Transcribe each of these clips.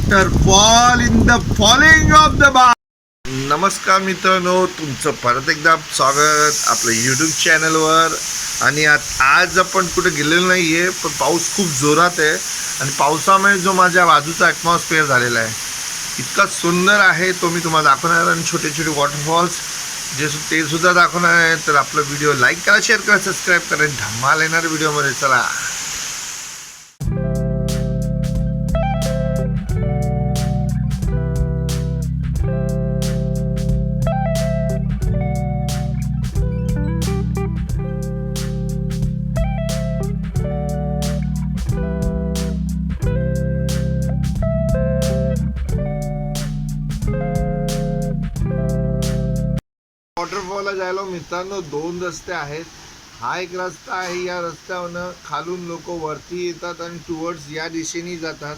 Waterfall in the falling of the bar. नमस्कार मित्रांनो, तुमचं परत एकदा स्वागत आपल्या यूट्यूब चॅनलवर. आणि आज आपण कुठे गेलेलो नाही आहे, पण पाऊस खूप जोरात आहे आणि पावसामुळे जो माझ्या बाजूचा ॲटमॉस्फिअर झालेला आहे इतका सुंदर आहे, तो मी तुम्हाला दाखवणार. आणि छोटे छोटे वॉटरफॉल्स ते सुद्धा दाखवणार आहे. तर आपला व्हिडिओ लाईक करा, शेअर करा, सबस्क्राईब करा. धमाल येणार व्हिडिओमध्ये. चला. वॉटरफॉलला जायला मित्रांनो दोन रस्ते आहेत. हा एक रस्ता आहे, या रस्त्यावरनं खालून लोक वरती येतात आणि टुवर्ड्स या दिशेने जातात.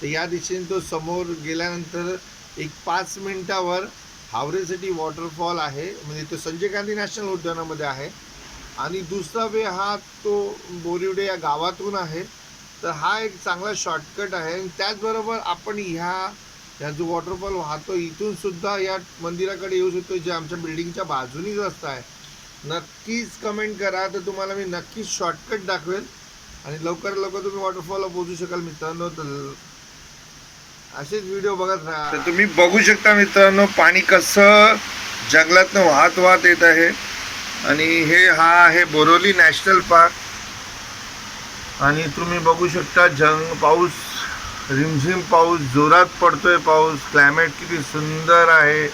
तर या दिशेने तो समोर गेल्यानंतर एक 5 मिनिटावर हावरेसाठी वॉटरफॉल आहे, म्हणजे तो संजय गांधी नॅशनल उद्यानामध्ये आहे. आणि दुसरा वे हा तो बोरिवडे या गावातून आहे. तर हा एक चांगला शॉर्टकट आहे. आणि त्याचबरोबर आपण ह्या जो वॉटरफॉल वाहतो इथून सुद्धा या मंदिराकडे येऊ शकतो, जे आमच्या बिल्डिंगच्या बाजूनीच रस्ता आहे. नक्कीच कमेंट करा, तर तुम्हाला मी नक्कीच शॉर्टकट दाखवेल आणि लवकर तुम्ही वॉटरफॉलला पोहोचू शकाल मित्रांनो. तर असेच व्हिडिओ बघत राहा. तर तुम्ही बघू शकता मित्रांनो, पाणी कसं जंगलातनं वाहत येत आहे. आणि हा आहे बोरिवली नॅशनल पार्क. आणि तुम्ही बघू शकता पाऊस, रिमझिम पाऊस, जोरात पडतोय पाऊस. क्लायमेट किती सुंदर आहे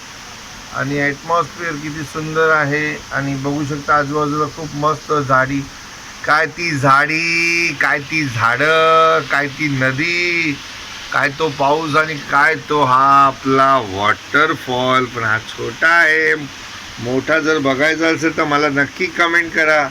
आणि ॲटमॉस्फिअर किती सुंदर आहे. आणि बघू शकता आजूबाजूला खूप मस्त झाडी, काय ती झाडी, काय ती झाडं, काय ती नदी, काय तो पाऊस आणि काय तो हा आपला वॉटरफॉल. पण हा छोटा आहे, मोठा जर बघायचा असेल तर मला नक्की कमेंट करा,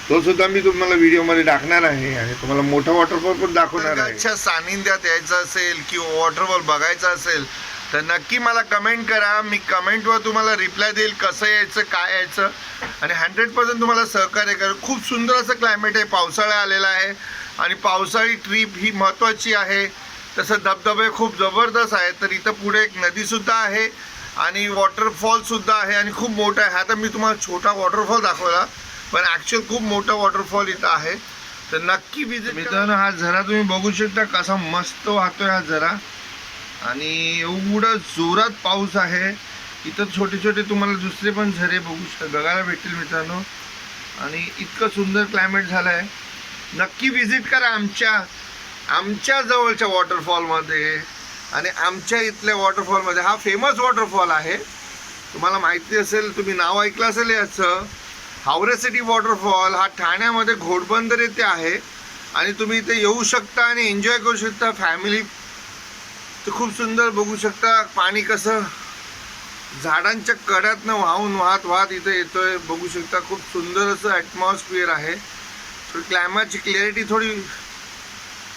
तो सुद्धा मी तुम्हाला व्हिडिओमध्ये टाकणार आहे. आणि तुम्हाला मोठा वॉटरफॉल पण दाखवणार आहे. अच्छा, सानिध्यात यायचं असेल किंवा वॉटरफॉल बघायचा असेल तर नक्की मला कमेंट करा. मी कमेंटवर तुम्हाला रिप्लाय देईल, कसं यायचं, काय यायचं. आणि 100% तुम्हाला सहकार्य करेल. खूप सुंदर असं क्लायमेट आहे, पावसाळा आलेला आहे आणि पावसाळी ट्रीप ही महत्त्वाची आहे. तसं धबधबे खूप जबरदस्त आहे. तर इथं पुढे एक नदीसुद्धा आहे आणि वॉटरफॉलसुद्धा आहे आणि खूप मोठा आहे. आता मी तुम्हाला छोटा वॉटरफॉल दाखवला, पण ॲक्च्युअल खूप मोठा वॉटरफॉल इथं आहे. तर नक्की विजिट मित्रांनो. हा झरा तुम्ही बघू शकता कसा मस्त वाहतोय हा झरा. आणि एवढं जोरात पाऊस आहे. इथं छोटे छोटे तुम्हाला दुसरे पण झरे बघायला भेटतील मित्रांनो. आणि इतकं सुंदर क्लायमेट झालं आहे. नक्की विजिट करा आमच्या जवळच्या वॉटरफॉलमध्ये. आणि आमच्या इथल्या वॉटरफॉलमध्ये हा फेमस वॉटरफॉल आहे. तुम्हाला माहिती असेल, तुम्ही नाव ऐकलं असेल याचं, हावरेसाठी वॉटरफॉल. हा ठाण्यामध्ये घोडबंदर येथे आहे. आणि तुम्ही इथे येऊ शकता आणि एन्जॉय करू शकता फॅमिली. तर खूप सुंदर बघू शकता पाणी कसं झाडांच्या कड्यातनं वाहत इथे येतोय. बघू शकता खूप सुंदर असं ॲटमॉस्फिअर आहे. थोडी क्लायमेटची क्लॅरिटी थोडी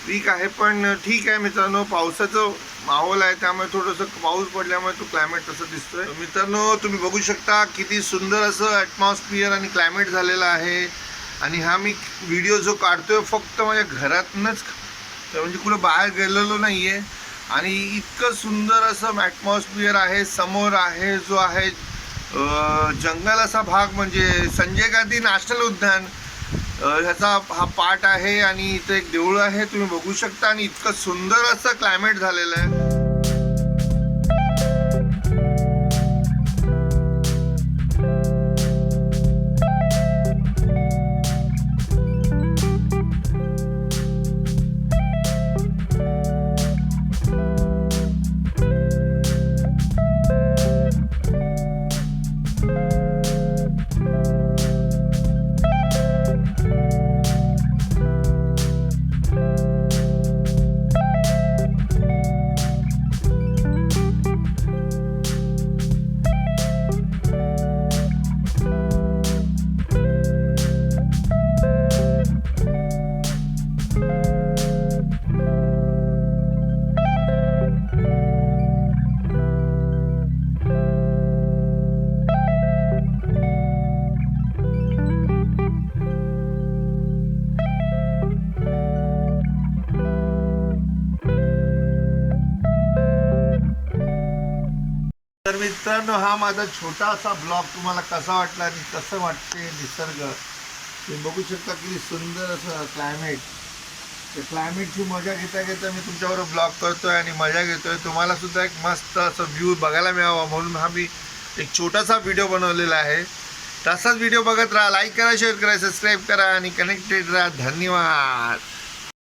वीक आहे, पण ठीक आहे मित्रांनो. पावसाचं माहोल आहे, त्यामुळे थोडंसं पाऊस पडल्यामुळे तो क्लायमेट तसं दिसतोय. मित्रांनो तुम्ही बघू शकता किती सुंदर असं ॲटमॉस्फिअर आणि क्लायमेट झालेलं आहे. आणि हा मी व्हिडिओ जो काढतोय फक्त माझ्या घरातूनच, म्हणजे कुठं बाहेर गेलेलो नाही आहे. आणि इतकं सुंदर असं ॲटमॉस्फिअर आहे. समोर आहे जो आहे जंगल असा भाग, म्हणजे संजय गांधी नॅशनल उद्यान ह्याचा हा पार्ट आहे. आणि इथं एक देऊळ आहे, तुम्ही बघू शकता. आणि इतकं सुंदर असं क्लायमेट झालेलं आहे. तर मित्रांनो, हा माझा छोटासा ब्लॉग तुम्हाला कसा वाटला आणि कसं वाटते निसर्ग तुम्ही बघू शकता. किती सुंदर असं क्लायमेट. त्या क्लायमेटची मजा घेता घेता मी तुमच्याबरोबर ब्लॉग करतोय आणि मजा घेतोय. तुम्हाला सुद्धा एक मस्त असं व्ह्यू बघायला मिळावा म्हणून हा मी एक छोटासा व्हिडिओ बनवलेला आहे. तसाच व्हिडिओ बघत राहा, लाईक करा, शेअर करा, सबस्क्राईब करा आणि कनेक्टेड राहा. धन्यवाद.